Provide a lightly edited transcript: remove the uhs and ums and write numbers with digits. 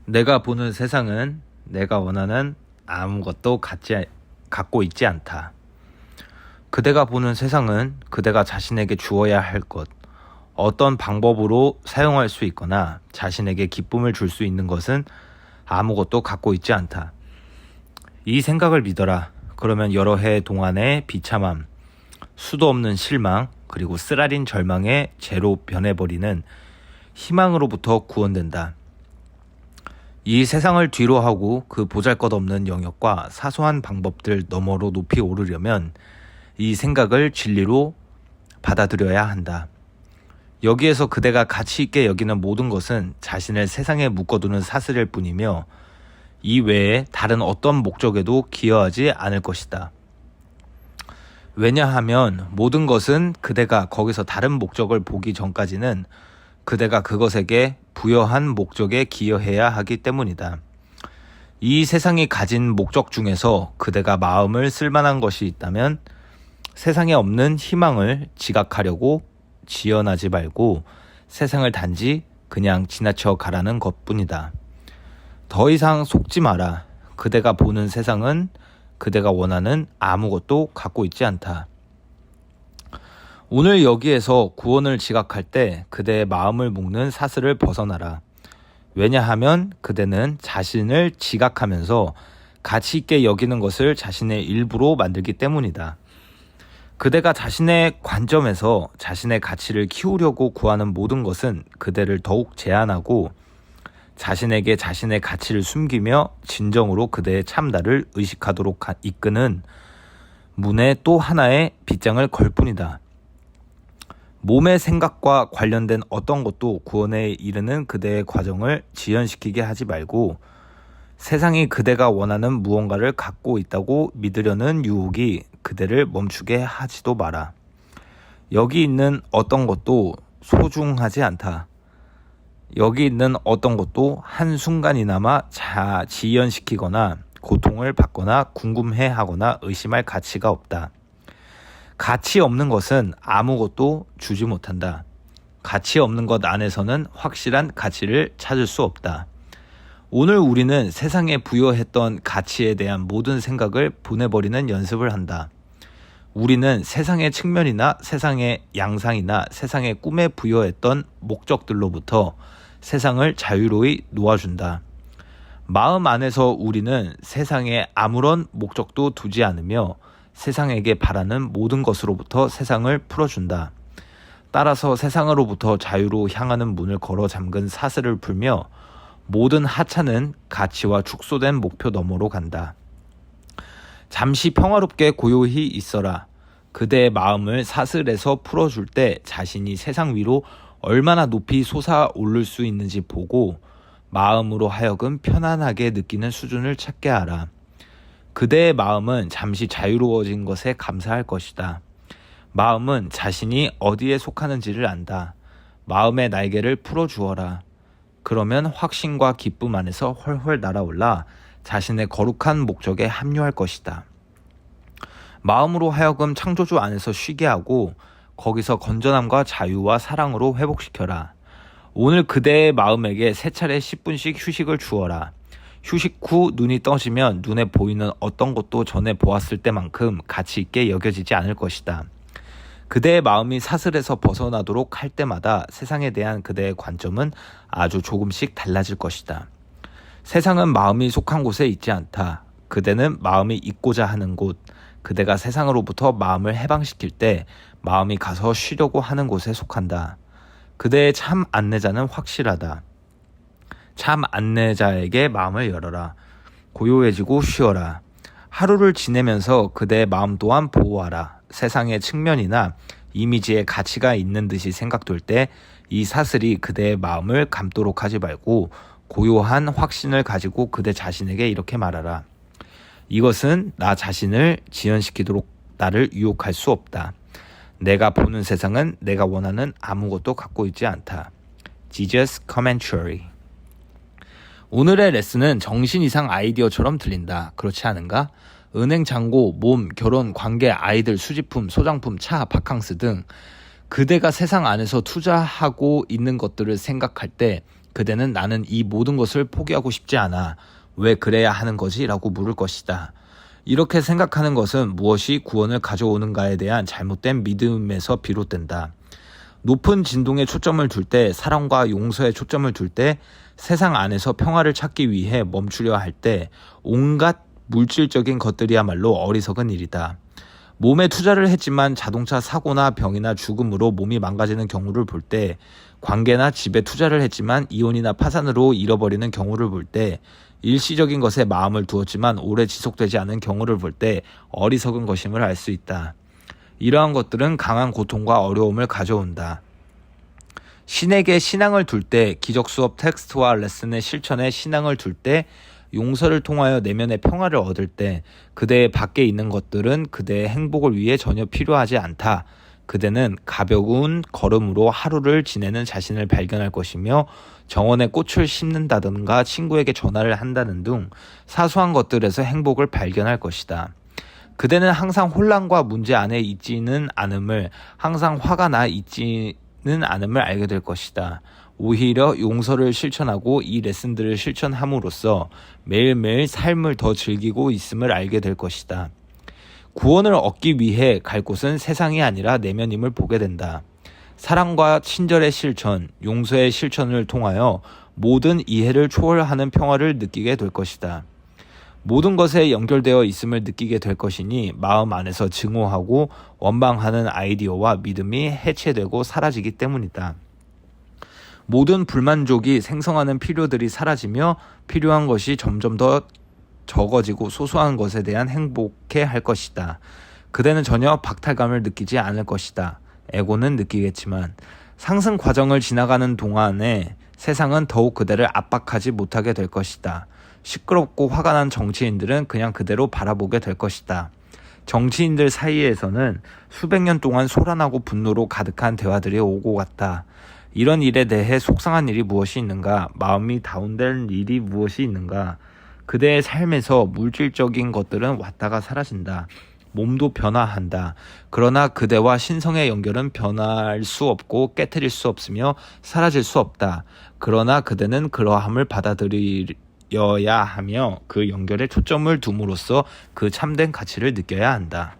내가 보는 세상은 내가 원하는 아무것도 갖고 있지 않다. 그대가 보는 세상은 그대가 자신에게 주어야 할 것, 어떤 방법으로 사용할 수 있거나 자신에게 기쁨을 줄 수 있는 것은 아무것도 갖고 있지 않다. 이 생각을 믿어라. 그러면 여러 해 동안의 비참함, 수도 없는 실망, 그리고 쓰라린 절망의 죄로 변해버리는 희망으로부터 구원된다. 이 세상을 뒤로 하고 그 보잘것없는 영역과 사소한 방법들 너머로 높이 오르려면 이 생각을 진리로 받아들여야 한다. 여기에서 그대가 가치 있게 여기는 모든 것은 자신을 세상에 묶어두는 사슬일 뿐이며 이 외에 다른 어떤 목적에도 기여하지 않을 것이다. 왜냐하면 모든 것은 그대가 거기서 다른 목적을 보기 전까지는 그대가 그것에게 부여한 목적에 기여해야 하기 때문이다. 이 세상이 가진 목적 중에서 그대가 마음을 쓸만한 것이 있다면 세상에 없는 희망을 지각하려고 지연하지 말고 세상을 단지 그냥 지나쳐 가라는 것뿐이다. 더 이상 속지 마라. 그대가 보는 세상은 그대가 원하는 아무것도 갖고 있지 않다. 오늘 여기에서 구원을 지각할 때 그대의 마음을 묶는 사슬을 벗어나라. 왜냐하면 그대는 자신을 지각하면서 가치 있게 여기는 것을 자신의 일부로 만들기 때문이다. 그대가 자신의 관점에서 자신의 가치를 키우려고 구하는 모든 것은 그대를 더욱 제한하고 자신에게 자신의 가치를 숨기며 진정으로 그대의 참나를 의식하도록 이끄는 문에 또 하나의 빗장을 걸 뿐이다. 몸의 생각과 관련된 어떤 것도 구원에 이르는 그대의 과정을 지연시키게 하지 말고 세상이 그대가 원하는 무언가를 갖고 있다고 믿으려는 유혹이 그대를 멈추게 하지도 마라. 여기 있는 어떤 것도 소중하지 않다. 여기 있는 어떤 것도 한순간이나마 지연시키거나 고통을 받거나 궁금해하거나 의심할 가치가 없다. 가치 없는 것은 아무것도 주지 못한다. 가치 없는 것 안에서는 확실한 가치를 찾을 수 없다. 오늘 우리는 세상에 부여했던 가치에 대한 모든 생각을 보내버리는 연습을 한다. 우리는 세상의 측면이나 세상의 양상이나 세상의 꿈에 부여했던 목적들로부터 세상을 자유로이 놓아준다. 마음 안에서 우리는 세상에 아무런 목적도 두지 않으며 세상에게 바라는 모든 것으로부터 세상을 풀어준다. 따라서 세상으로부터 자유로 향하는 문을 걸어 잠근 사슬을 풀며 모든 하찮은 가치와 축소된 목표 너머로 간다. 잠시 평화롭게 고요히 있어라. 그대의 마음을 사슬에서 풀어줄 때 자신이 세상 위로 얼마나 높이 솟아오를 수 있는지 보고 마음으로 하여금 편안하게 느끼는 수준을 찾게 하라. 그대의 마음은 잠시 자유로워진 것에 감사할 것이다. 마음은 자신이 어디에 속하는지를 안다. 마음의 날개를 풀어주어라. 그러면 확신과 기쁨 안에서 훨훨 날아올라 자신의 거룩한 목적에 합류할 것이다. 마음으로 하여금 창조주 안에서 쉬게 하고 거기서 건전함과 자유와 사랑으로 회복시켜라. 오늘 그대의 마음에게 세 차례 10분씩 휴식을 주어라. 휴식 후 눈이 떠지면 눈에 보이는 어떤 것도 전에 보았을 때만큼 가치 있게 여겨지지 않을 것이다. 그대의 마음이 사슬에서 벗어나도록 할 때마다 세상에 대한 그대의 관점은 아주 조금씩 달라질 것이다. 세상은 마음이 속한 곳에 있지 않다. 그대는 마음이 있고자 하는 곳, 그대가 세상으로부터 마음을 해방시킬 때 마음이 가서 쉬려고 하는 곳에 속한다. 그대의 참 안내자는 확실하다. 참 안내자에게 마음을 열어라. 고요해지고 쉬어라. 하루를 지내면서 그대의 마음 또한 보호하라. 세상의 측면이나 이미지의 가치가 있는 듯이 생각될 때 이 사슬이 그대의 마음을 감도록 하지 말고 고요한 확신을 가지고 그대 자신에게 이렇게 말하라. 이것은 나 자신을 지연시키도록 나를 유혹할 수 없다. 내가 보는 세상은 내가 원하는 아무것도 갖고 있지 않다. Jesus Commentary. 오늘의 레슨은 정신 이상 아이디어처럼 들린다. 그렇지 않은가? 은행 잔고, 몸, 결혼, 관계, 아이들, 수집품, 소장품, 차, 바캉스 등 그대가 세상 안에서 투자하고 있는 것들을 생각할 때 그대는 나는 이 모든 것을 포기하고 싶지 않아. 왜 그래야 하는 거지? 라고 물을 것이다. 이렇게 생각하는 것은 무엇이 구원을 가져오는가에 대한 잘못된 믿음에서 비롯된다. 높은 진동에 초점을 둘 때, 사랑과 용서에 초점을 둘 때, 세상 안에서 평화를 찾기 위해 멈추려 할 때 온갖 물질적인 것들이야말로 어리석은 일이다. 몸에 투자를 했지만 자동차 사고나 병이나 죽음으로 몸이 망가지는 경우를 볼 때, 관계나 집에 투자를 했지만 이혼이나 파산으로 잃어버리는 경우를 볼 때, 일시적인 것에 마음을 두었지만 오래 지속되지 않은 경우를 볼 때 어리석은 것임을 알 수 있다. 이러한 것들은 강한 고통과 어려움을 가져온다. 신에게 신앙을 둘 때, 기적 수업 텍스트와 레슨의 실천에 신앙을 둘 때, 용서를 통하여 내면의 평화를 얻을 때, 그대의 밖에 있는 것들은 그대의 행복을 위해 전혀 필요하지 않다. 그대는 가벼운 걸음으로 하루를 지내는 자신을 발견할 것이며, 정원에 꽃을 심는다든가 친구에게 전화를 한다는 등 사소한 것들에서 행복을 발견할 것이다. 그대는 항상 혼란과 문제 안에 있지는 않음을, 항상 화가 나 있지는 않음을 알게 될 것이다. 오히려 용서를 실천하고 이 레슨들을 실천함으로써 매일매일 삶을 더 즐기고 있음을 알게 될 것이다. 구원을 얻기 위해 갈 곳은 세상이 아니라 내면임을 보게 된다. 사랑과 친절의 실천, 용서의 실천을 통하여 모든 이해를 초월하는 평화를 느끼게 될 것이다. 모든 것에 연결되어 있음을 느끼게 될 것이니 마음 안에서 증오하고 원망하는 아이디어와 믿음이 해체되고 사라지기 때문이다. 모든 불만족이 생성하는 필요들이 사라지며 필요한 것이 점점 더 적어지고 소소한 것에 대한 행복해 할 것이다. 그대는 전혀 박탈감을 느끼지 않을 것이다. 에고는 느끼겠지만 상승 과정을 지나가는 동안에 세상은 더욱 그대를 압박하지 못하게 될 것이다. 시끄럽고 화가 난 정치인들은 그냥 그대로 바라보게 될 것이다. 정치인들 사이에서는 수백 년 동안 소란하고 분노로 가득한 대화들이 오고 갔다. 이런 일에 대해 속상한 일이 무엇이 있는가? 마음이 다운된 일이 무엇이 있는가? 그대의 삶에서 물질적인 것들은 왔다가 사라진다. 몸도 변화한다. 그러나 그대와 신성의 연결은 변할 수 없고 깨트릴 수 없으며 사라질 수 없다. 그러나 그대는 그러함을 받아들여야 하며 그 연결에 초점을 둠으로써 그 참된 가치를 느껴야 한다.